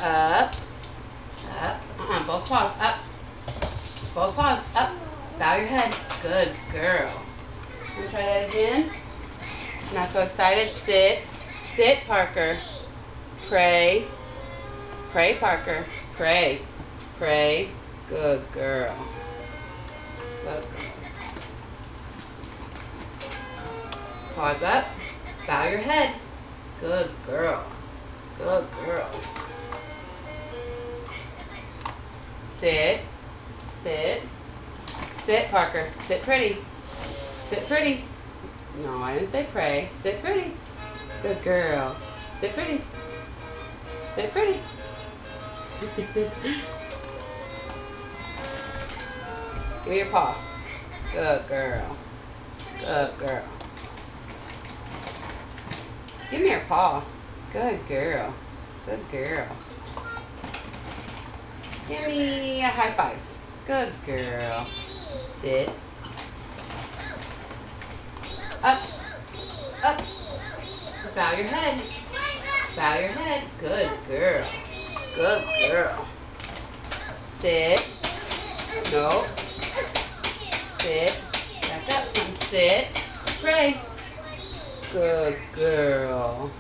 Up. Up. Both paws. Up. Both paws. Up. Bow your head. Good girl. Want to try that again? Not so excited. Sit. Sit, Parker. Pray. Pray, Parker. Pray. Pray. Good girl. Good girl. Paws up. Bow your head. Good girl. Good girl. Sit. Sit. Sit, Parker. Sit pretty. Sit pretty. No, I didn't say pray. Sit pretty. Good girl. Sit pretty. Sit pretty. Give me your paw. Good girl. Good girl. Give me your paw. Good girl. Good girl. Give me a high five. Good girl. Sit. Up. Up. Bow your head. Bow your head. Good girl. Good girl. Sit. No. Sit. Back up some. Sit. Pray. Good girl.